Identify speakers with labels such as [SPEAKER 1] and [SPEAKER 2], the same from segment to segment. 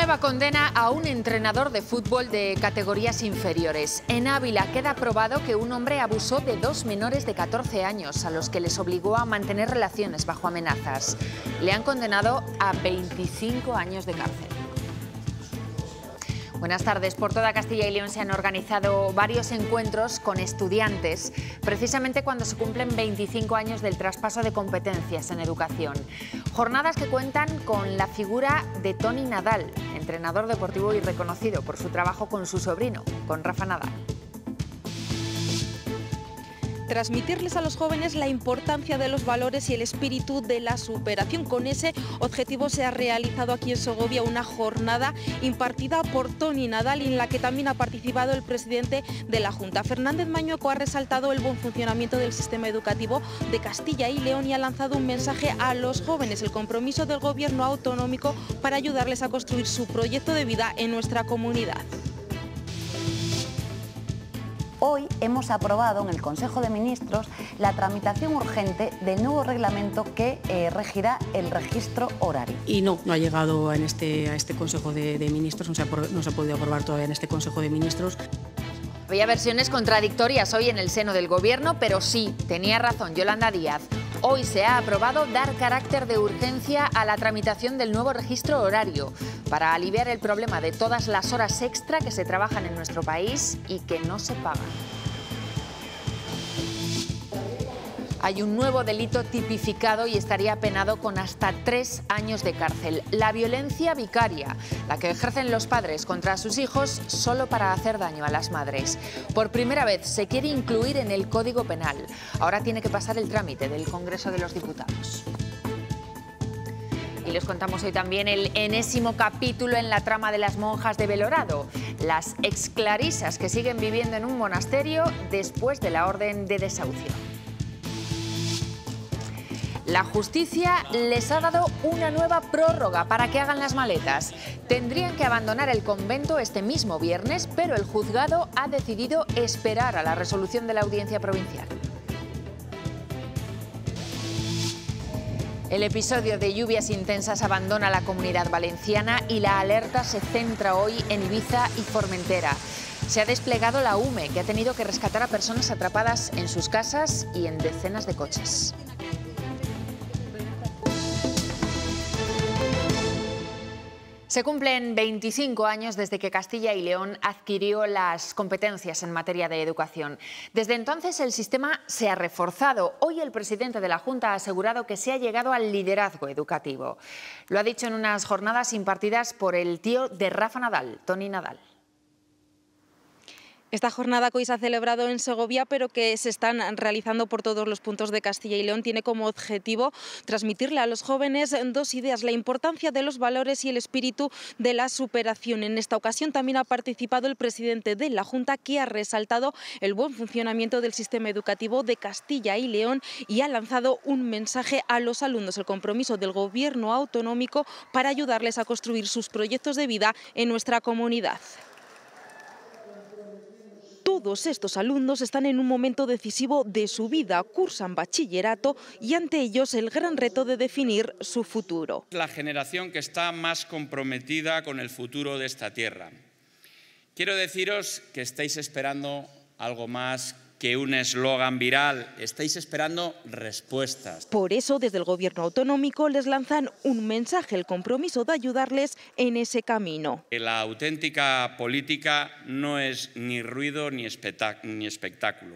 [SPEAKER 1] Nueva condena a un entrenador de fútbol de categorías inferiores. En Ávila queda probado que un hombre abusó de 2 menores de 14 años a los que les obligó a mantener relaciones bajo amenazas. Le han condenado a 25 años de cárcel. Buenas tardes. Por toda Castilla y León se han organizado varios encuentros con estudiantes, precisamente cuando se cumplen 25 años del traspaso de competencias en educación. Jornadas que cuentan con la figura de Toni Nadal, entrenador deportivo y reconocido por su trabajo con su sobrino, con Rafa Nadal.
[SPEAKER 2] Transmitirles a los jóvenes la importancia de los valores y el espíritu de la superación. Con ese objetivo se ha realizado aquí en Segovia una jornada impartida por Toni Nadal, en la que también ha participado el presidente de la Junta. Fernández Mañueco ha resaltado el buen funcionamiento del sistema educativo de Castilla y León y ha lanzado un mensaje a los jóvenes: el compromiso del gobierno autonómico para ayudarles a construir su proyecto de vida en nuestra comunidad.
[SPEAKER 3] Hoy hemos aprobado en el Consejo de Ministros la tramitación urgente del nuevo reglamento que regirá el registro horario.
[SPEAKER 4] Y no ha llegado a este Consejo de Ministros, no se ha podido aprobar todavía en este Consejo de Ministros.
[SPEAKER 1] Había versiones contradictorias hoy en el seno del Gobierno, pero sí, tenía razón Yolanda Díaz. Hoy se ha aprobado dar carácter de urgencia a la tramitación del nuevo registro horario para aliviar el problema de todas las horas extra que se trabajan en nuestro país y que no se pagan. Hay un nuevo delito tipificado y estaría penado con hasta 3 años de cárcel: la violencia vicaria, la que ejercen los padres contra sus hijos solo para hacer daño a las madres. Por primera vez se quiere incluir en el Código Penal. Ahora tiene que pasar el trámite del Congreso de los Diputados. Y les contamos hoy también el enésimo capítulo en la trama de las monjas de Belorado, las exclarisas que siguen viviendo en un monasterio después de la orden de desahucio. La justicia les ha dado una nueva prórroga para que hagan las maletas. Tendrían que abandonar el convento este mismo viernes, pero el juzgado ha decidido esperar a la resolución de la Audiencia Provincial. El episodio de lluvias intensas abandona la Comunidad Valenciana y la alerta se centra hoy en Ibiza y Formentera. Se ha desplegado la UME, que ha tenido que rescatar a personas atrapadas en sus casas y en decenas de coches. Se cumplen 25 años desde que Castilla y León adquirió las competencias en materia de educación. Desde entonces el sistema se ha reforzado. Hoy el presidente de la Junta ha asegurado que se ha llegado al liderazgo educativo. Lo ha dicho en unas jornadas impartidas por el tío de Rafa Nadal, Toni Nadal.
[SPEAKER 2] Esta jornada que hoy se ha celebrado en Segovia, pero que se están realizando por todos los puntos de Castilla y León, tiene como objetivo transmitirle a los jóvenes 2 ideas: la importancia de los valores y el espíritu de la superación. En esta ocasión también ha participado el presidente de la Junta, que ha resaltado el buen funcionamiento del sistema educativo de Castilla y León y ha lanzado un mensaje a los alumnos: el compromiso del gobierno autonómico para ayudarles a construir sus proyectos de vida en nuestra comunidad. Todos estos alumnos están en un momento decisivo de su vida, cursan bachillerato y ante ellos el gran reto de definir su futuro.
[SPEAKER 5] La generación que está más comprometida con el futuro de esta tierra. Quiero deciros que estáis esperando algo más que un eslogan viral, estáis esperando respuestas.
[SPEAKER 2] Por eso, desde el Gobierno autonómico les lanzan un mensaje: el compromiso de ayudarles en ese camino.
[SPEAKER 5] La auténtica política no es ni ruido ni espectáculo.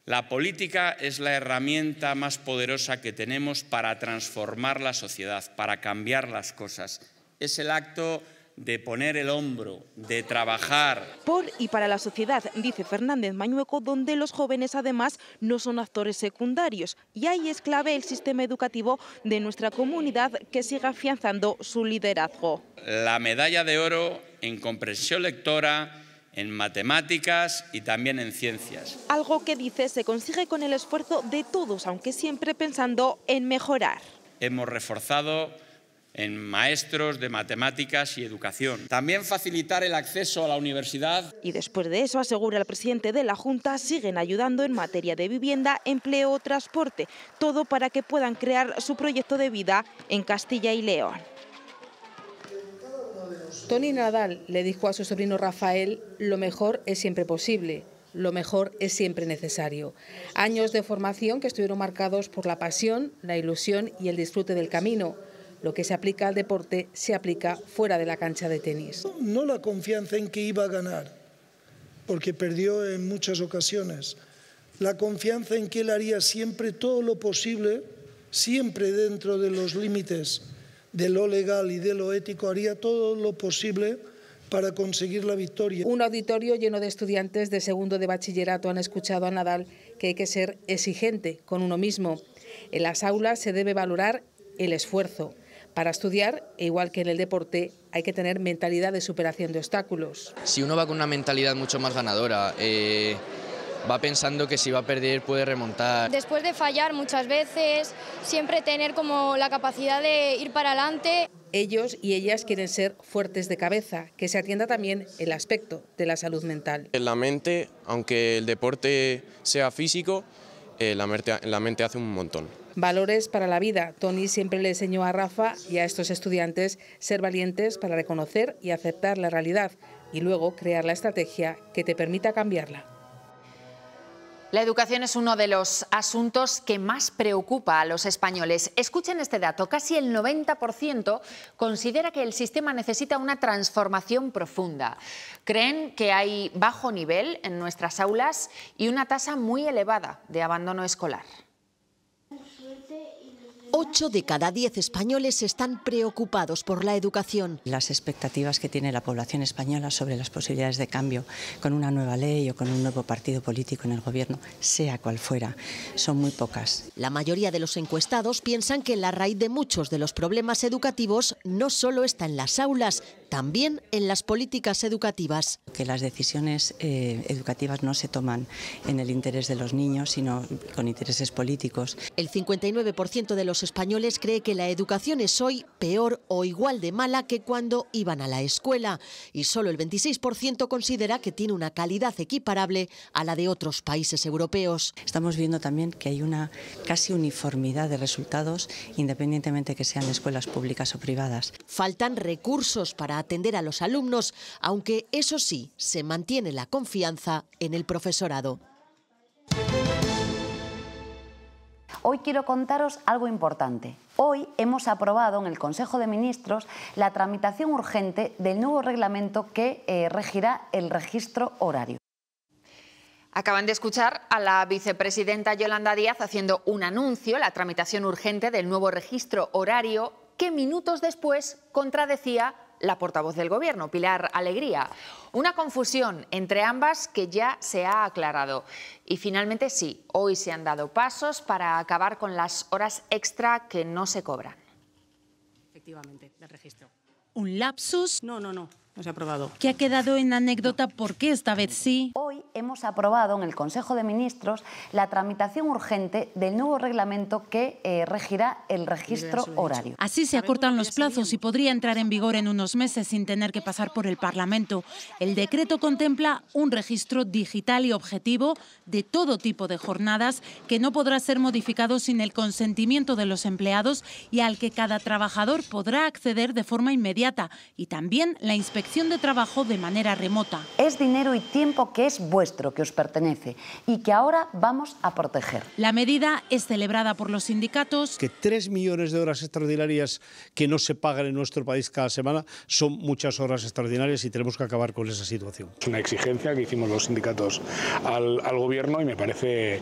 [SPEAKER 5] La política es la herramienta más poderosa que tenemos para transformar la sociedad, para cambiar las cosas. Es el acto de poner el hombro, de trabajar.
[SPEAKER 2] Por y para la sociedad, dice Fernández Mañueco, donde los jóvenes además no son actores secundarios. Y ahí es clave el sistema educativo de nuestra comunidad, que siga afianzando su liderazgo.
[SPEAKER 5] La medalla de oro en comprensión lectora, en matemáticas y también en ciencias.
[SPEAKER 2] Algo que, dice, se consigue con el esfuerzo de todos, aunque siempre pensando en mejorar.
[SPEAKER 5] Hemos reforzado en maestros de matemáticas y educación. También facilitar el acceso a la universidad.
[SPEAKER 2] Y después de eso, asegura el presidente de la Junta, siguen ayudando en materia de vivienda, empleo o transporte. Todo para que puedan crear su proyecto de vida en Castilla y León. Tony Nadal le dijo a su sobrino Rafael: lo mejor es siempre posible, lo mejor es siempre necesario. Años de formación que estuvieron marcados por la pasión, la ilusión y el disfrute del camino. Lo que se aplica al deporte se aplica fuera de la cancha de tenis.
[SPEAKER 6] No la confianza en que iba a ganar, porque perdió en muchas ocasiones. La confianza en que él haría siempre todo lo posible, siempre dentro de los límites de lo legal y de lo ético, haría todo lo posible para conseguir la victoria.
[SPEAKER 2] Un auditorio lleno de estudiantes de segundo de bachillerato han escuchado a Nadal que hay que ser exigente con uno mismo. En las aulas se debe valorar el esfuerzo. Para estudiar, igual que en el deporte, hay que tener mentalidad de superación de obstáculos.
[SPEAKER 7] Si uno va con una mentalidad mucho más ganadora, va pensando que si va a perder puede remontar.
[SPEAKER 8] Después de fallar muchas veces, siempre tener como la capacidad de ir para adelante.
[SPEAKER 2] Ellos y ellas quieren ser fuertes de cabeza, que se atienda también el aspecto de la salud mental.
[SPEAKER 9] En la mente, aunque el deporte sea físico, la mente hace un montón.
[SPEAKER 2] Valores para la vida. Tony siempre le enseñó a Rafa y a estos estudiantes ser valientes para reconocer y aceptar la realidad y luego crear la estrategia que te permita cambiarla.
[SPEAKER 1] La educación es uno de los asuntos que más preocupa a los españoles. Escuchen este dato, casi el 90% considera que el sistema necesita una transformación profunda. Creen que hay bajo nivel en nuestras aulas y una tasa muy elevada de abandono escolar.
[SPEAKER 10] 8 de cada 10 españoles están preocupados por la educación.
[SPEAKER 11] Las expectativas que tiene la población española sobre las posibilidades de cambio con una nueva ley o con un nuevo partido político en el gobierno, sea cual fuera, son muy pocas.
[SPEAKER 10] La mayoría de los encuestados piensan que la raíz de muchos de los problemas educativos no solo está en las aulas, también en las políticas educativas.
[SPEAKER 11] Que las decisiones educativas no se toman en el interés de los niños, sino con intereses políticos.
[SPEAKER 10] El 59% de los españoles cree que la educación es hoy peor o igual de mala que cuando iban a la escuela y solo el 26% considera que tiene una calidad equiparable a la de otros países europeos.
[SPEAKER 11] Estamos viendo también que hay una casi uniformidad de resultados independientemente que sean escuelas públicas o privadas.
[SPEAKER 10] Faltan recursos para atender a los alumnos, aunque eso sí, se mantiene la confianza en el profesorado.
[SPEAKER 3] Hoy quiero contaros algo importante. Hoy hemos aprobado en el Consejo de Ministros la tramitación urgente del nuevo reglamento que regirá el registro horario.
[SPEAKER 1] Acaban de escuchar a la vicepresidenta Yolanda Díaz haciendo un anuncio, la tramitación urgente del nuevo registro horario, que minutos después contradecía la portavoz del Gobierno, Pilar Alegría. Una confusión entre ambas que ya se ha aclarado. Y finalmente sí, hoy se han dado pasos para acabar con las horas extra que no se cobran.
[SPEAKER 4] Efectivamente, del registro.
[SPEAKER 12] ¿Un lapsus?
[SPEAKER 4] No se ha aprobado.
[SPEAKER 12] ¿Que ha quedado en anécdota porque esta vez sí?
[SPEAKER 3] Hoy hemos aprobado en el Consejo de Ministros la tramitación urgente del nuevo reglamento que regirá el registro horario.
[SPEAKER 12] Así se acortan los plazos y podría entrar en vigor en unos meses sin tener que pasar por el Parlamento. El decreto contempla un registro digital y objetivo de todo tipo de jornadas que no podrá ser modificado sin el consentimiento de los empleados y al que cada trabajador podrá acceder de forma inmediata, y también la inspección de trabajo de manera remota.
[SPEAKER 3] Es dinero y tiempo que es vuestro, que os pertenece y que ahora vamos a proteger.
[SPEAKER 12] La medida es celebrada por los sindicatos.
[SPEAKER 13] Que 3 millones de horas extraordinarias que no se pagan en nuestro país cada semana son muchas horas extraordinarias y tenemos que acabar con esa situación.
[SPEAKER 14] Es una exigencia que hicimos los sindicatos al Gobierno y me parece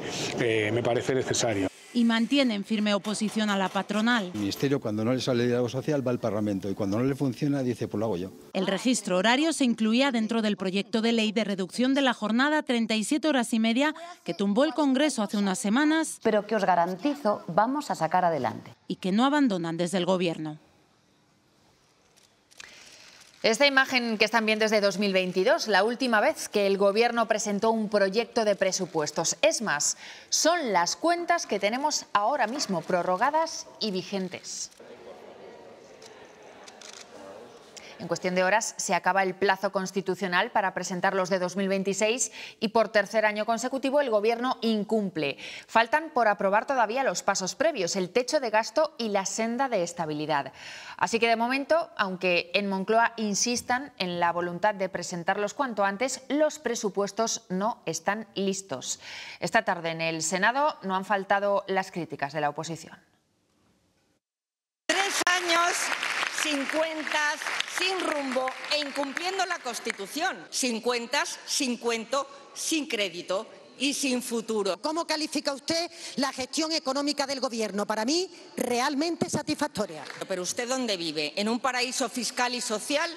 [SPEAKER 14] necesario.
[SPEAKER 12] Y mantienen firme oposición a la patronal.
[SPEAKER 15] El Ministerio, cuando no le sale diálogo social, va al Parlamento y cuando no le funciona dice, pues lo hago yo.
[SPEAKER 12] El registro horario se incluía dentro del proyecto de ley de reducción de la jornada a 37 horas y media que tumbó el Congreso hace unas semanas.
[SPEAKER 3] Pero que os garantizo vamos a sacar adelante.
[SPEAKER 12] Y que no abandonan desde el Gobierno.
[SPEAKER 1] Esta imagen que están viendo es de 2022, la última vez que el Gobierno presentó un proyecto de presupuestos. Es más, son las cuentas que tenemos ahora mismo prorrogadas y vigentes. En cuestión de horas se acaba el plazo constitucional para presentar los de 2026 y por tercer año consecutivo el Gobierno incumple. Faltan por aprobar todavía los pasos previos, el techo de gasto y la senda de estabilidad. Así que de momento, aunque en Moncloa insistan en la voluntad de presentarlos cuanto antes, los presupuestos no están listos. Esta tarde en el Senado no han faltado las críticas de la oposición.
[SPEAKER 16] 3 años sin cuentas, sin rumbo e incumpliendo la Constitución. Sin cuentas, sin cuento, sin crédito y sin futuro.
[SPEAKER 17] ¿Cómo califica usted la gestión económica del Gobierno? Para mí, realmente satisfactoria.
[SPEAKER 16] ¿Pero usted dónde vive? ¿En un paraíso fiscal y social?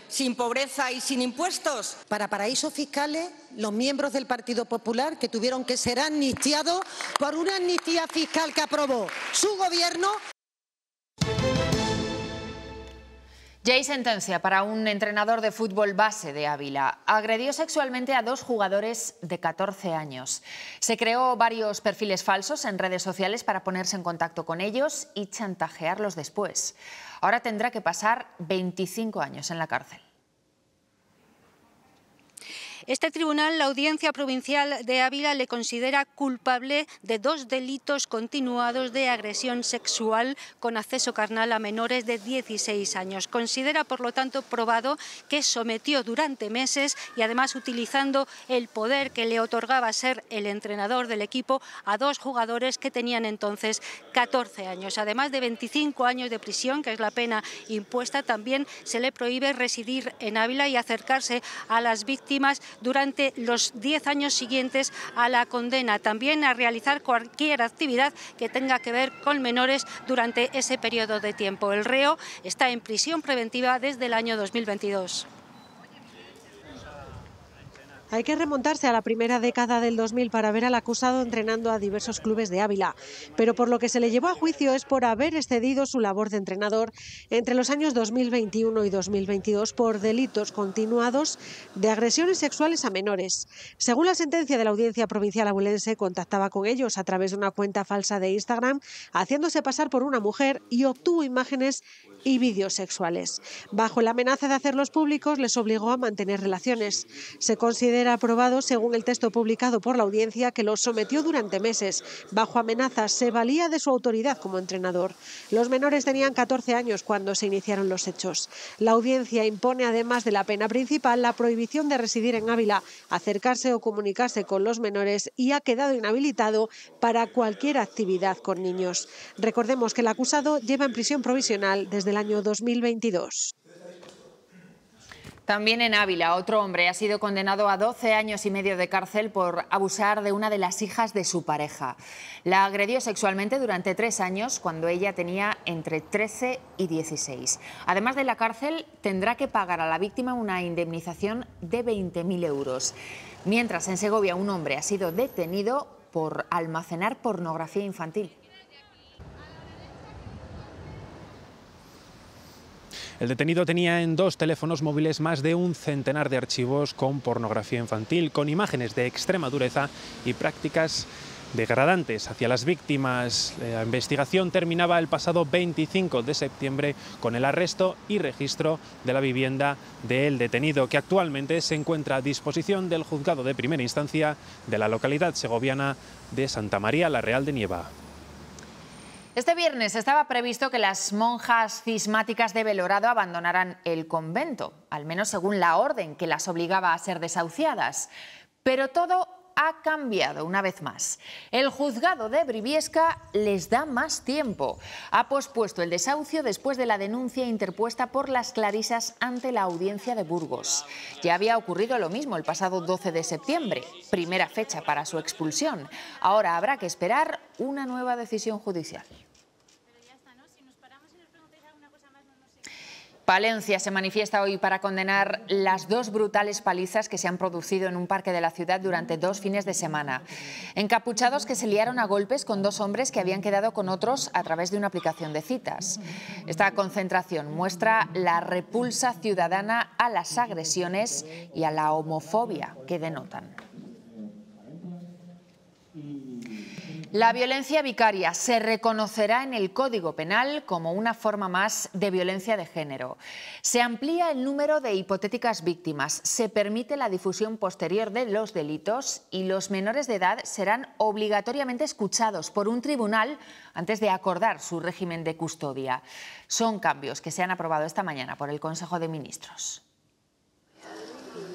[SPEAKER 16] ¿Sin pobreza y sin impuestos?
[SPEAKER 17] Para paraísos fiscales, los miembros del Partido Popular que tuvieron que ser amnistiados por una amnistía fiscal que aprobó su Gobierno.
[SPEAKER 1] Ya hay sentencia para un entrenador de fútbol base de Ávila. Agredió sexualmente a 2 jugadores de 14 años. Se creó varios perfiles falsos en redes sociales para ponerse en contacto con ellos y chantajearlos después. Ahora tendrá que pasar 25 años en la cárcel.
[SPEAKER 18] Este tribunal, la Audiencia Provincial de Ávila, le considera culpable de 2 delitos continuados de agresión sexual con acceso carnal a menores de 16 años. Considera, por lo tanto, probado que sometió durante meses y además utilizando el poder que le otorgaba ser el entrenador del equipo a 2 jugadores que tenían entonces 14 años. Además de 25 años de prisión, que es la pena impuesta, también se le prohíbe residir en Ávila y acercarse a las víctimas durante los 10 años siguientes a la condena. También a realizar cualquier actividad que tenga que ver con menores durante ese periodo de tiempo. El reo está en prisión preventiva desde el año 2022.
[SPEAKER 19] Hay que remontarse a la primera década del 2000 para ver al acusado entrenando a diversos clubes de Ávila, pero por lo que se le llevó a juicio es por haber excedido su labor de entrenador entre los años 2021 y 2022 por delitos continuados de agresiones sexuales a menores. Según la sentencia de la Audiencia Provincial abulense, contactaba con ellos a través de una cuenta falsa de Instagram, haciéndose pasar por una mujer y obtuvo imágenes y vídeos sexuales. Bajo la amenaza de hacerlos públicos, les obligó a mantener relaciones. Se considera aprobado, según el texto publicado por la audiencia, que los sometió durante meses. Bajo amenazas, se valía de su autoridad como entrenador. Los menores tenían 14 años cuando se iniciaron los hechos. La audiencia impone, además de la pena principal, la prohibición de residir en Ávila, acercarse o comunicarse con los menores y ha quedado inhabilitado para cualquier actividad con niños. Recordemos que el acusado lleva en prisión provisional desde el año 2022.
[SPEAKER 1] También en Ávila, otro hombre ha sido condenado a 12 años y medio de cárcel por abusar de una de las hijas de su pareja. La agredió sexualmente durante 3 años cuando ella tenía entre 13 y 16. Además de la cárcel, tendrá que pagar a la víctima una indemnización de 20.000 euros. Mientras, en Segovia, un hombre ha sido detenido por almacenar pornografía infantil.
[SPEAKER 20] El detenido tenía en 2 teléfonos móviles más de un centenar de archivos con pornografía infantil, con imágenes de extrema dureza y prácticas degradantes hacia las víctimas. La investigación terminaba el pasado 25 de septiembre con el arresto y registro de la vivienda del detenido, que actualmente se encuentra a disposición del juzgado de primera instancia de la localidad segoviana de Santa María la Real de Nieva.
[SPEAKER 1] Este viernes estaba previsto que las monjas cismáticas de Belorado abandonaran el convento, al menos según la orden que las obligaba a ser desahuciadas. Pero todo ha cambiado una vez más. El juzgado de Briviesca les da más tiempo. Ha pospuesto el desahucio después de la denuncia interpuesta por las clarisas ante la audiencia de Burgos. Ya había ocurrido lo mismo el pasado 12 de septiembre, primera fecha para su expulsión. Ahora habrá que esperar una nueva decisión judicial. Palencia se manifiesta hoy para condenar las 2 brutales palizas que se han producido en un parque de la ciudad durante 2 fines de semana. Encapuchados que se liaron a golpes con 2 hombres que habían quedado con otros a través de una aplicación de citas. Esta concentración muestra la repulsa ciudadana a las agresiones y a la homofobia que denotan. La violencia vicaria se reconocerá en el Código Penal como una forma más de violencia de género. Se amplía el número de hipotéticas víctimas, se permite la difusión posterior de los delitos y los menores de edad serán obligatoriamente escuchados por un tribunal antes de acordar su régimen de custodia. Son cambios que se han aprobado esta mañana por el Consejo de Ministros.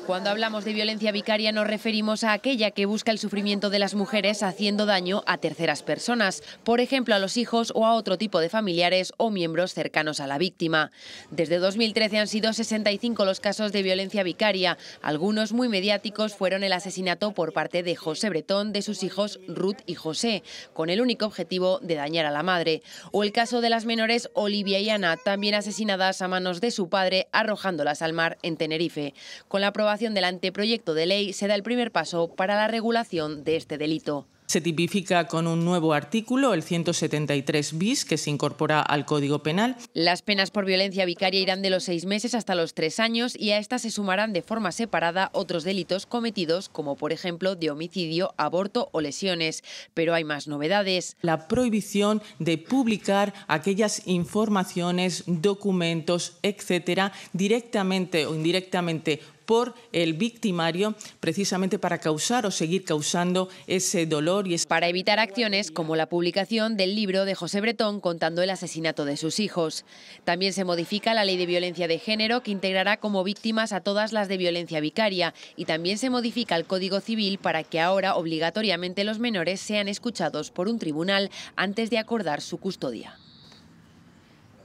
[SPEAKER 21] Cuando hablamos de violencia vicaria nos referimos a aquella que busca el sufrimiento de las mujeres haciendo daño a terceras personas, por ejemplo a los hijos o a otro tipo de familiares o miembros cercanos a la víctima. Desde 2013 han sido 65 los casos de violencia vicaria. Algunos muy mediáticos fueron el asesinato por parte de José Bretón de sus hijos Ruth y José, con el único objetivo de dañar a la madre. O el caso de las menores Olivia y Ana, también asesinadas a manos de su padre arrojándolas al mar en Tenerife. Con la aprobación del anteproyecto de ley se da el primer paso para la regulación de este delito.
[SPEAKER 22] Se tipifica con un nuevo artículo, el 173 bis, que se incorpora al Código Penal.
[SPEAKER 21] Las penas por violencia vicaria irán de los 6 meses hasta los 3 años y a estas se sumarán de forma separada otros delitos cometidos, como por ejemplo de homicidio, aborto o lesiones. Pero hay más novedades.
[SPEAKER 22] La prohibición de publicar aquellas informaciones, documentos, etcétera, directamente o indirectamente por el victimario, precisamente para causar o seguir causando ese dolor.
[SPEAKER 21] Para evitar acciones como la publicación del libro de José Bretón contando el asesinato de sus hijos. También se modifica la ley de violencia de género, que integrará como víctimas a todas las de violencia vicaria, y también se modifica el Código Civil para que ahora obligatoriamente los menores sean escuchados por un tribunal antes de acordar su custodia.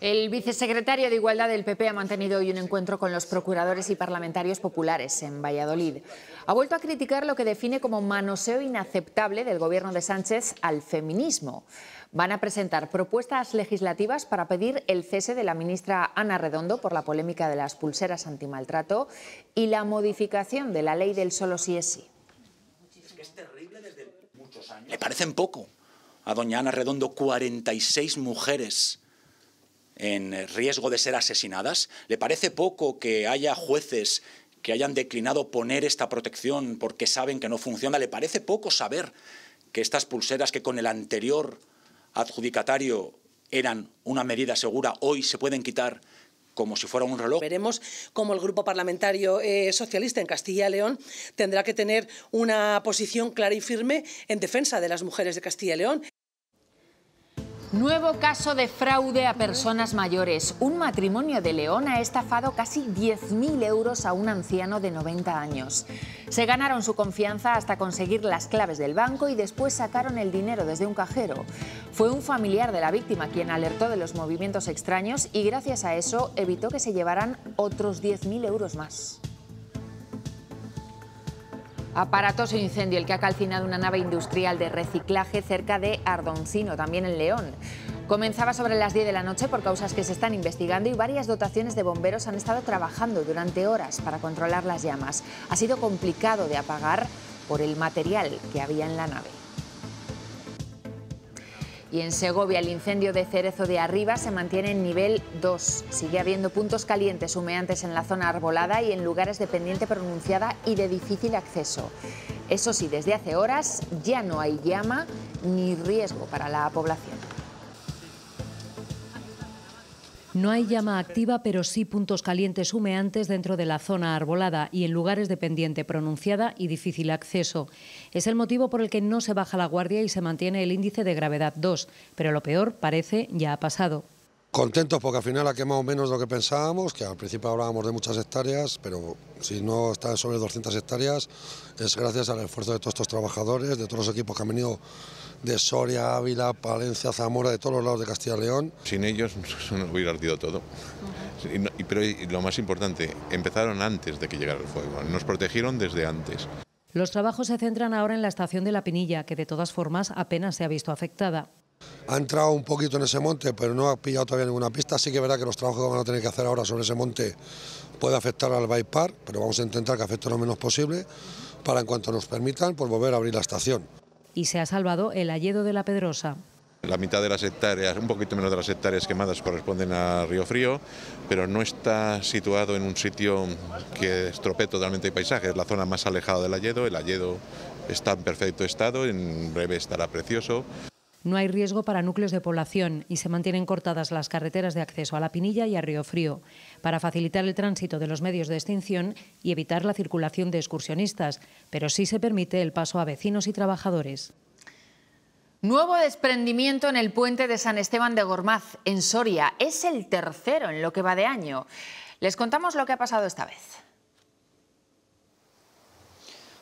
[SPEAKER 1] El vicesecretario de Igualdad del PP ha mantenido hoy un encuentro con los procuradores y parlamentarios populares en Valladolid. Ha vuelto a criticar lo que define como manoseo inaceptable del gobierno de Sánchez al feminismo. Van a presentar propuestas legislativas para pedir el cese de la ministra Ana Redondo por la polémica de las pulseras antimaltrato y la modificación de la ley del solo sí es sí.
[SPEAKER 23] Es terrible desde muchos años. ¿Le parecen poco a doña Ana Redondo 46 mujeres en riesgo de ser asesinadas? ¿Le parece poco que haya jueces que hayan declinado poner esta protección porque saben que no funciona? ¿Le parece poco saber que estas pulseras que con el anterior adjudicatario eran una medida segura, hoy se pueden quitar como si fuera un reloj?
[SPEAKER 24] Veremos cómo el Grupo Parlamentario Socialista en Castilla y León tendrá que tener una posición clara y firme en defensa de las mujeres de Castilla y León.
[SPEAKER 1] Nuevo caso de fraude a personas mayores. Un matrimonio de León ha estafado casi 10.000 euros a un anciano de 90 años. Se ganaron su confianza hasta conseguir las claves del banco y después sacaron el dinero desde un cajero. Fue un familiar de la víctima quien alertó de los movimientos extraños y gracias a eso evitó que se llevaran otros 10.000 euros más. Aparatoso incendio el que ha calcinado una nave industrial de reciclaje cerca de Ardoncino, también en León. Comenzaba sobre las 10 de la noche por causas que se están investigando y varias dotaciones de bomberos han estado trabajando durante horas para controlar las llamas. Ha sido complicado de apagar por el material que había en la nave. Y en Segovia el incendio de Cerezo de Arriba se mantiene en nivel 2. Sigue habiendo puntos calientes humeantes en la zona arbolada y en lugares de pendiente pronunciada y de difícil acceso. Eso sí, desde hace horas ya no hay llama ni riesgo para la población.
[SPEAKER 25] No hay llama activa, pero sí puntos calientes humeantes dentro de la zona arbolada y en lugares de pendiente pronunciada y difícil acceso. Es el motivo por el que no se baja la guardia y se mantiene el índice de gravedad 2, pero lo peor parece ya ha pasado.
[SPEAKER 26] Contentos porque al final ha quemado menos de lo que pensábamos, que al principio hablábamos de muchas hectáreas, pero si no está sobre 200 hectáreas es gracias al esfuerzo de todos estos trabajadores, de todos los equipos que han venido de Soria, Ávila, Palencia, Zamora, de todos los lados de Castilla y León.
[SPEAKER 27] Sin ellos no hubiera ardido todo. Pero lo más importante, empezaron antes de que llegara el fuego, nos protegieron desde antes.
[SPEAKER 25] Los trabajos se centran ahora en la estación de La Pinilla, que de todas formas apenas se ha visto afectada.
[SPEAKER 26] Ha entrado un poquito en ese monte, pero no ha pillado todavía ninguna pista. Sí que verá que los trabajos que van a tener que hacer ahora sobre ese monte puede afectar al bike park, pero vamos a intentar que afecte lo menos posible para, en cuanto nos permitan, pues volver a abrir la estación.
[SPEAKER 25] Y se ha salvado el Alledo de la Pedrosa.
[SPEAKER 27] La mitad de las hectáreas, un poquito menos de las hectáreas quemadas corresponden a Río Frío, pero no está situado en un sitio que estropee totalmente el paisaje. Es la zona más alejada del Alledo. El Alledo está en perfecto estado, en breve estará precioso.
[SPEAKER 25] No hay riesgo para núcleos de población y se mantienen cortadas las carreteras de acceso a La Pinilla y a Río Frío para facilitar el tránsito de los medios de extinción y evitar la circulación de excursionistas, pero sí se permite el paso a vecinos y trabajadores.
[SPEAKER 1] Nuevo desprendimiento en el puente de San Esteban de Gormaz, en Soria. Es el tercero en lo que va de año. Les contamos lo que ha pasado esta vez.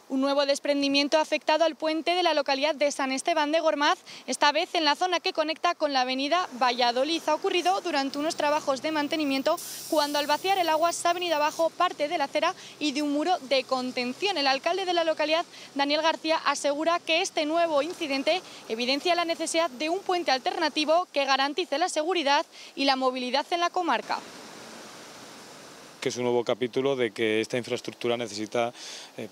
[SPEAKER 2] Un nuevo desprendimiento ha afectado al puente de la localidad de San Esteban de Gormaz, esta vez en la zona que conecta con la avenida Valladolid. Ha ocurrido durante unos trabajos de mantenimiento cuando al vaciar el agua se ha venido abajo parte de la acera y de un muro de contención. El alcalde de la localidad, Daniel García, asegura que este nuevo incidente evidencia la necesidad de un puente alternativo que garantice la seguridad y la movilidad en la comarca.
[SPEAKER 5] Que es un nuevo capítulo de que esta infraestructura necesita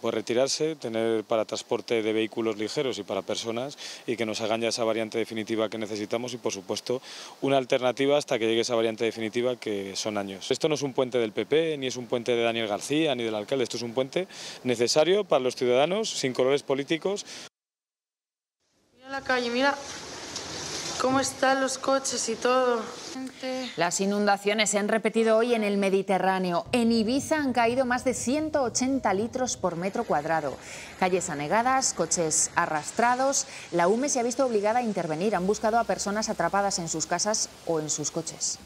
[SPEAKER 5] retirarse, tener para transporte de vehículos ligeros y para personas, y que nos hagan ya esa variante definitiva que necesitamos y, por supuesto, una alternativa hasta que llegue esa variante definitiva, que son años. Esto no es un puente del PP, ni es un puente de Daniel García, ni del alcalde. Esto es un puente necesario para los ciudadanos, sin colores políticos.
[SPEAKER 6] Mira la calle, mira cómo están los coches y todo.
[SPEAKER 1] Las inundaciones se han repetido hoy en el Mediterráneo. En Ibiza han caído más de 180 litros por metro cuadrado. Calles anegadas, coches arrastrados. La UME se ha visto obligada a intervenir. Han buscado a personas atrapadas en sus casas o en sus coches.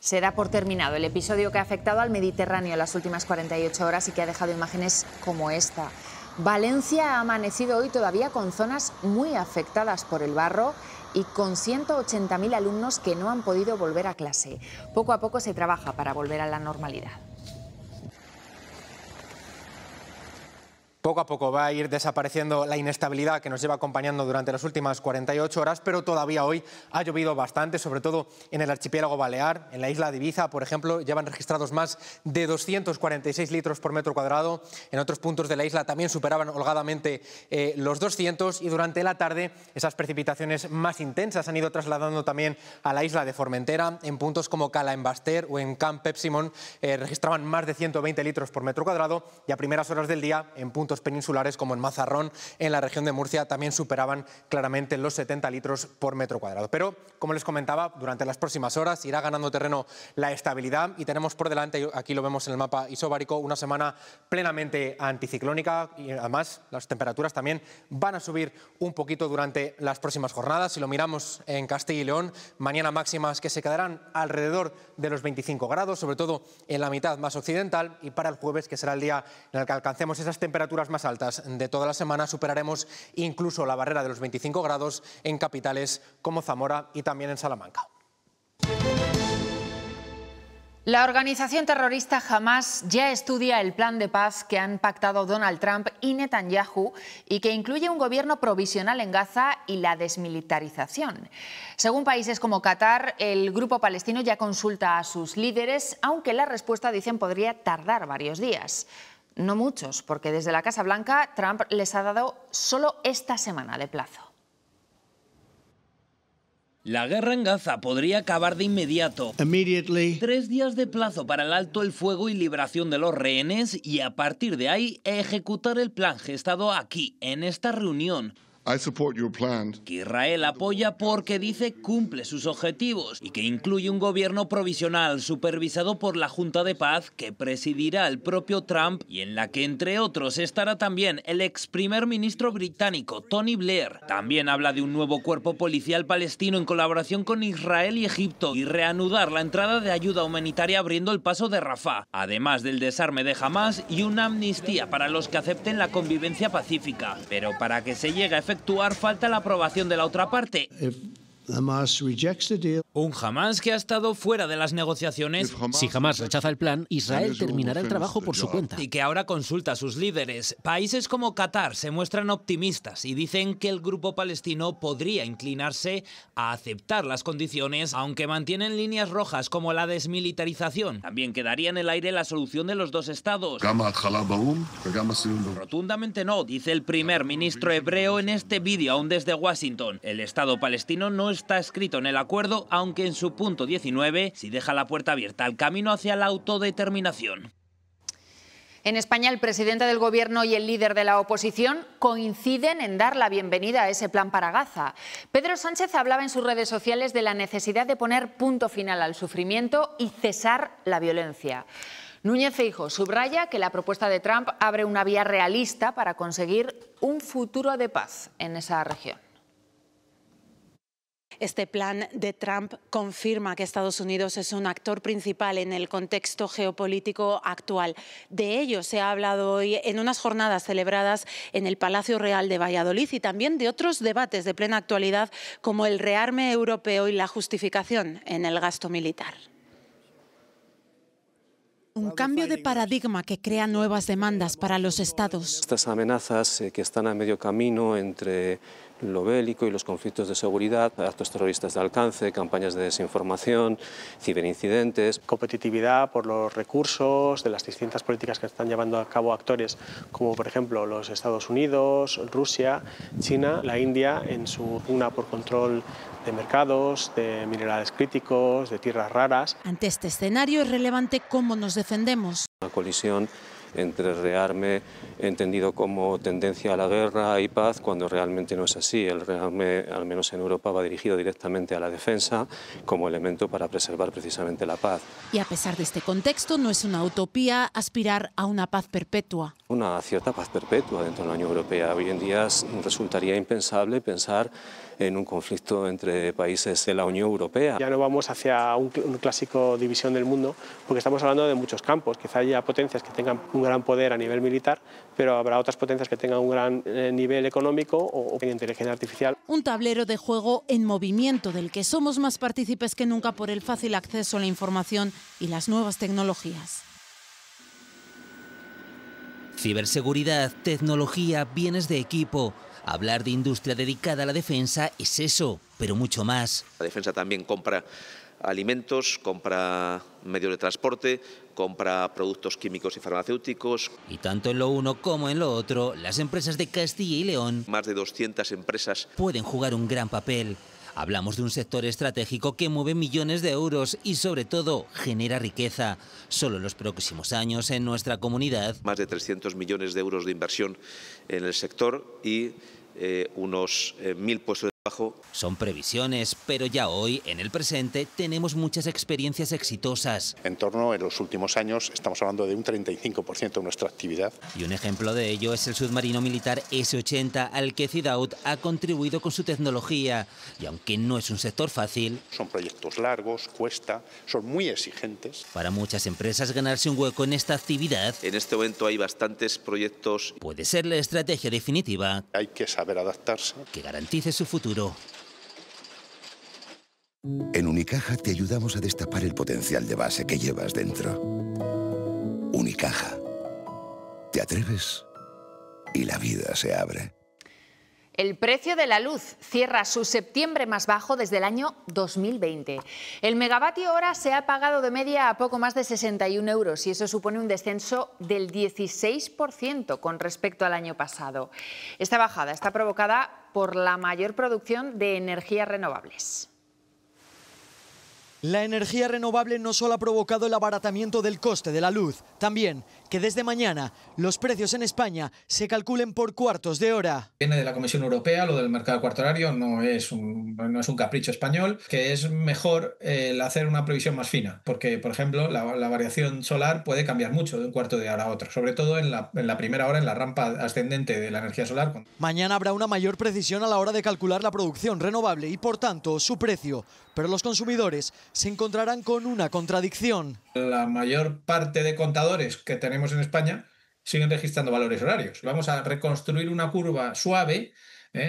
[SPEAKER 1] Se da por terminado el episodio que ha afectado al Mediterráneo en las últimas 48 horas y que ha dejado imágenes como esta. Valencia ha amanecido hoy todavía con zonas muy afectadas por el barro y con 180.000 alumnos que no han podido volver a clase. Poco a poco se trabaja para volver a la normalidad.
[SPEAKER 7] Poco a poco va a ir desapareciendo la inestabilidad que nos lleva acompañando durante las últimas 48 horas, pero todavía hoy ha llovido bastante, sobre todo en el archipiélago balear. En la isla de Ibiza, por ejemplo, llevan registrados más de 246 litros por metro cuadrado. En otros puntos de la isla también superaban holgadamente los 200, y durante la tarde esas precipitaciones más intensas han ido trasladando también a la isla de Formentera. En puntos como Cala en Baster o en Camp Pepsimont registraban más de 120 litros por metro cuadrado, y a primeras horas del día en puntos peninsulares como en Mazarrón, en la región de Murcia, también superaban claramente los 70 litros por metro cuadrado. Pero, como les comentaba, durante las próximas horas irá ganando terreno la estabilidad y tenemos por delante, aquí lo vemos en el mapa isobárico, una semana plenamente anticiclónica, y además las temperaturas también van a subir un poquito durante las próximas jornadas. Si lo miramos en Castilla y León, mañana máximas que se quedarán alrededor de los 25 grados, sobre todo en la mitad más occidental, y para el jueves, que será el día en el que alcancemos esas temperaturas más altas de toda la semana, superaremos incluso la barrera de los 25 grados en capitales como Zamora y también en Salamanca.
[SPEAKER 1] La organización terrorista Hamás ya estudia el plan de paz que han pactado Donald Trump y Netanyahu y que incluye un gobierno provisional en Gaza y la desmilitarización. Según países como Qatar, el grupo palestino ya consulta a sus líderes, aunque la respuesta, dicen, podría tardar varios días. No muchos, porque desde la Casa Blanca Trump les ha dado solo esta semana de plazo.
[SPEAKER 8] La guerra en Gaza podría acabar de inmediato. 3 días de plazo para el alto el fuego y liberación de los rehenes, y a partir de ahí ejecutar el plan gestado aquí, en esta reunión. Que Israel apoya porque dice cumple sus objetivos y que incluye un gobierno provisional supervisado por la Junta de Paz que presidirá el propio Trump y en la que, entre otros, estará también el ex primer ministro británico Tony Blair. También habla de un nuevo cuerpo policial palestino en colaboración con Israel y Egipto y reanudar la entrada de ayuda humanitaria abriendo el paso de Rafah, además del desarme de Hamás y una amnistía para los que acepten la convivencia pacífica. Pero para que se llegue a efectuar falta la aprobación de la otra parte. Un Hamás que ha estado fuera de las negociaciones.
[SPEAKER 9] Si Hamás rechaza el plan, Israel terminará el trabajo por su cuenta.
[SPEAKER 8] Y que ahora consulta a sus líderes. Países como Qatar se muestran optimistas y dicen que el grupo palestino podría inclinarse a aceptar las condiciones, aunque mantienen líneas rojas como la desmilitarización. También quedaría en el aire la solución de los dos estados. Rotundamente no, dice el primer ministro hebreo en este vídeo, aún desde Washington. El Estado palestino no está escrito en el acuerdo, aunque en su punto 19 sí deja la puerta abierta al camino hacia la autodeterminación.
[SPEAKER 1] En España, el presidente del Gobierno y el líder de la oposición coinciden en dar la bienvenida a ese plan para Gaza. Pedro Sánchez hablaba en sus redes sociales de la necesidad de poner punto final al sufrimiento y cesar la violencia. Núñez Feijóo subraya que la propuesta de Trump abre una vía realista para conseguir un futuro de paz en esa región.
[SPEAKER 12] Este plan de Trump confirma que Estados Unidos es un actor principal en el contexto geopolítico actual. De ello se ha hablado hoy en unas jornadas celebradas en el Palacio Real de Valladolid y también de otros debates de plena actualidad como el rearme europeo y la justificación en el gasto militar. Un cambio de paradigma que crea nuevas demandas para los estados.
[SPEAKER 3] Estas amenazas que están a medio camino entre lo bélico y los conflictos de seguridad, actos terroristas de alcance, campañas de desinformación, ciberincidentes.
[SPEAKER 4] Competitividad por los recursos de las distintas políticas que están llevando a cabo actores como por ejemplo los Estados Unidos, Rusia, China, la India en su pugna por control de mercados, de minerales críticos, de tierras raras.
[SPEAKER 12] Ante este escenario es relevante cómo nos defendemos.
[SPEAKER 3] Una colisión entre rearme entendido como tendencia a la guerra y paz, cuando realmente no es así. El rearme, al menos en Europa, va dirigido directamente a la defensa como elemento para preservar precisamente la paz.
[SPEAKER 12] Y a pesar de este contexto, no es una utopía aspirar a una paz perpetua.
[SPEAKER 3] Una cierta paz perpetua dentro de la Unión Europea. Hoy en día resultaría impensable pensar en un conflicto entre países de la Unión Europea.
[SPEAKER 4] Ya no vamos hacia un clásico división del mundo, porque estamos hablando de muchos campos. Quizá haya potencias que tengan un gran poder a nivel militar, pero habrá otras potencias que tengan un gran nivel económico o en inteligencia artificial.
[SPEAKER 12] Un tablero de juego en movimiento del que somos más partícipes que nunca por el fácil acceso a la información y las nuevas tecnologías.
[SPEAKER 10] Ciberseguridad, tecnología, bienes de equipo. Hablar de industria dedicada a la defensa es eso, pero mucho más.
[SPEAKER 11] La defensa también compra alimentos, compra medios de transporte, compra productos químicos y farmacéuticos.
[SPEAKER 10] Y tanto en lo uno como en lo otro, las empresas de Castilla y León,
[SPEAKER 11] más de 200 empresas,
[SPEAKER 10] pueden jugar un gran papel. Hablamos de un sector estratégico que mueve millones de euros y sobre todo genera riqueza. Solo en los próximos años en nuestra comunidad.
[SPEAKER 11] Más de 300 millones de euros de inversión en el sector y unos 1.000 puestos de trabajo.
[SPEAKER 10] Son previsiones, pero ya hoy, en el presente, tenemos muchas experiencias exitosas.
[SPEAKER 13] En torno a los últimos años estamos hablando de un 35% de nuestra actividad.
[SPEAKER 10] Y un ejemplo de ello es el submarino militar S-80 al que Cidaut ha contribuido con su tecnología. Y aunque no es un sector fácil,
[SPEAKER 13] son proyectos largos, cuesta, son muy exigentes.
[SPEAKER 10] Para muchas empresas ganarse un hueco en esta actividad,
[SPEAKER 11] en este momento hay bastantes proyectos,
[SPEAKER 10] puede ser la estrategia definitiva.
[SPEAKER 13] Hay que saber adaptarse.
[SPEAKER 10] Que garantice su futuro.
[SPEAKER 14] En Unicaja te ayudamos a destapar el potencial de base que llevas dentro. Unicaja. Te atreves y la vida se abre.
[SPEAKER 1] El precio de la luz cierra su septiembre más bajo desde el año 2020. El megavatio hora se ha pagado de media a poco más de 61 euros y eso supone un descenso del 16% con respecto al año pasado. Esta bajada está provocada por la mayor producción de energías renovables.
[SPEAKER 15] La energía renovable no solo ha provocado el abaratamiento del coste de la luz, también que desde mañana los precios en España se calculen por cuartos de hora.
[SPEAKER 28] Viene de la Comisión Europea, lo del mercado cuarto horario no es un capricho español, que es mejor hacer una previsión más fina, porque por ejemplo la variación solar puede cambiar mucho de un cuarto de hora a otro, sobre todo en la primera hora, en la rampa ascendente de la energía solar.
[SPEAKER 15] Mañana habrá una mayor precisión a la hora de calcular la producción renovable y por tanto su precio, pero los consumidores se encontrarán con una contradicción.
[SPEAKER 28] La mayor parte de contadores que tenemos en España siguen registrando valores horarios. Vamos a reconstruir una curva suave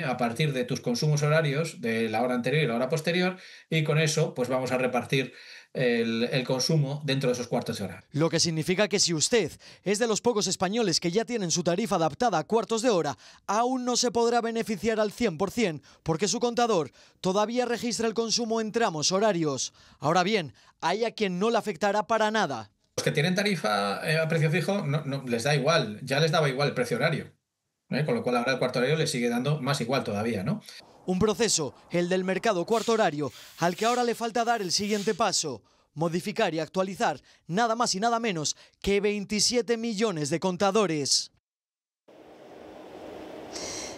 [SPEAKER 28] a partir de tus consumos horarios de la hora anterior y la hora posterior y con eso pues vamos a repartir el consumo dentro de esos cuartos de hora.
[SPEAKER 15] Lo que significa que si usted es de los pocos españoles que ya tienen su tarifa adaptada a cuartos de hora, aún no se podrá beneficiar al 100% porque su contador todavía registra el consumo en tramos horarios. Ahora bien, hay a quien no le afectará para nada.
[SPEAKER 28] Los que tienen tarifa a precio fijo no les da igual, ya les daba igual el precio horario, con lo cual ahora el cuarto horario les sigue dando más igual todavía, ¿no?
[SPEAKER 15] Un proceso, el del mercado cuarto horario, al que ahora le falta dar el siguiente paso, modificar y actualizar nada más y nada menos que 27 millones de contadores.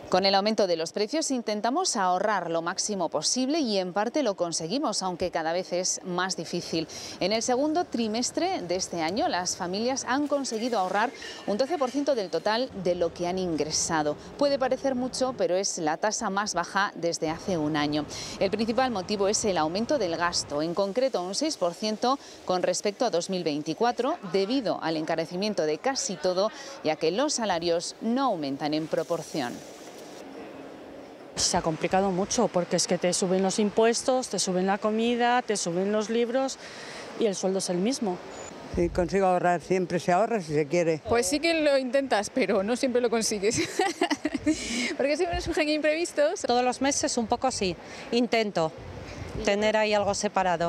[SPEAKER 16] Con el aumento de los precios intentamos ahorrar lo máximo posible y en parte lo conseguimos, aunque cada vez es más difícil. En el segundo trimestre de este año las familias han conseguido ahorrar un 12% del total de lo que han ingresado. Puede parecer mucho, pero es la tasa más baja desde hace un año. El principal motivo es el aumento del gasto, en concreto un 6% con respecto a 2024, debido al encarecimiento de casi todo, ya que los salarios no aumentan en proporción.
[SPEAKER 17] Se ha complicado mucho porque es que te suben los impuestos, te suben la comida, te suben los libros y el sueldo es el mismo.
[SPEAKER 18] Si consigo ahorrar, siempre se ahorra si se quiere.
[SPEAKER 19] Pues sí que lo intentas, pero no siempre lo consigues. Porque siempre surgen imprevistos.
[SPEAKER 17] Todos los meses un poco sí, intento tener ahí algo separado.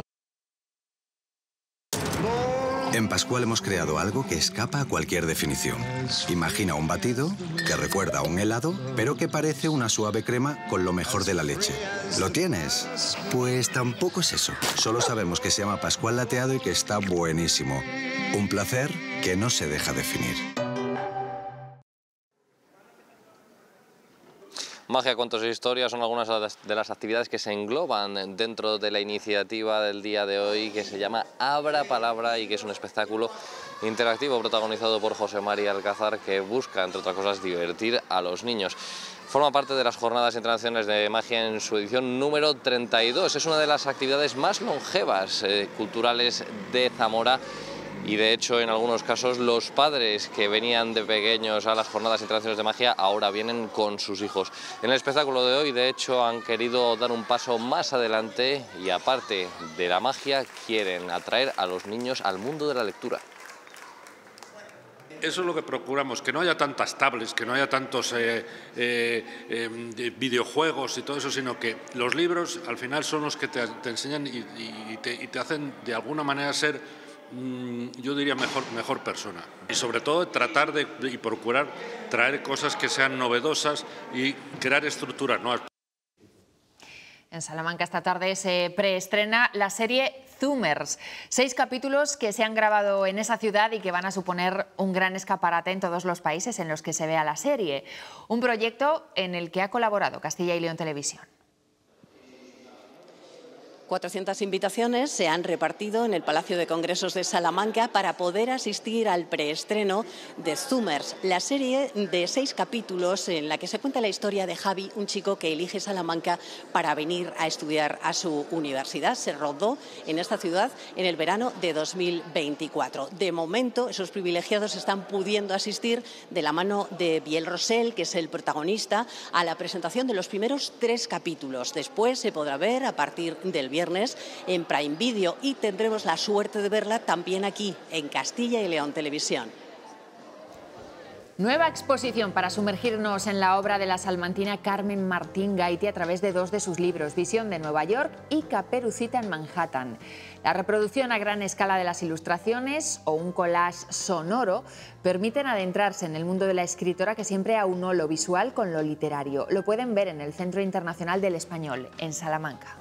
[SPEAKER 20] En Pascual hemos creado algo que escapa a cualquier definición. Imagina un batido que recuerda a un helado, pero que parece una suave crema con lo mejor de la leche. ¿Lo tienes? Pues tampoco es eso. Solo sabemos que se llama Pascual Lateado y que está buenísimo. Un placer que no se deja definir.
[SPEAKER 21] Magia, cuentos e historias son algunas de las actividades que se engloban dentro de la iniciativa del día de hoy, que se llama Abra Palabra y que es un espectáculo interactivo protagonizado por José María Alcázar, que busca, entre otras cosas, divertir a los niños. Forma parte de las Jornadas Internacionales de Magia en su edición número 32. Es una de las actividades más longevas culturales de Zamora. Y de hecho, en algunos casos, los padres que venían de pequeños a las Jornadas Internacionales de Magia ahora vienen con sus hijos. En el espectáculo de hoy, de hecho, han querido dar un paso más adelante y, aparte de la magia, quieren atraer a los niños al mundo de la lectura.
[SPEAKER 22] Eso es lo que procuramos, que no haya tantas tablets, que no haya tantos videojuegos y todo eso, sino que los libros al final son los que te enseñan y te hacen de alguna manera ser, yo diría, mejor persona. Y sobre todo tratar y procurar traer cosas que sean novedosas y crear estructuras nuevas.
[SPEAKER 1] En Salamanca esta tarde se preestrena la serie Zoomers, 6 capítulos que se han grabado en esa ciudad y que van a suponer un gran escaparate en todos los países en los que se vea la serie. Un proyecto en el que ha colaborado Castilla y León Televisión.
[SPEAKER 23] 400 invitaciones se han repartido en el Palacio de Congresos de Salamanca para poder asistir al preestreno de Zoomers, la serie de 6 capítulos en la que se cuenta la historia de Javi, un chico que elige Salamanca para venir a estudiar a su universidad. Se rodó en esta ciudad en el verano de 2024. De momento, esos privilegiados están pudiendo asistir de la mano de Biel Rosell, que es el protagonista, a la presentación de los primeros 3 capítulos. Después se podrá ver a partir del viernes en Prime Video y tendremos la suerte de verla también aquí en Castilla y León Televisión.
[SPEAKER 1] Nueva exposición para sumergirnos en la obra de la salmantina Carmen Martín Gaiti a través de 2 de sus libros, Visión de Nueva York y Caperucita en Manhattan. La reproducción a gran escala de las ilustraciones o un collage sonoro permiten adentrarse en el mundo de la escritora, que siempre aunó lo visual con lo literario. Lo pueden ver en el Centro Internacional del Español, en Salamanca.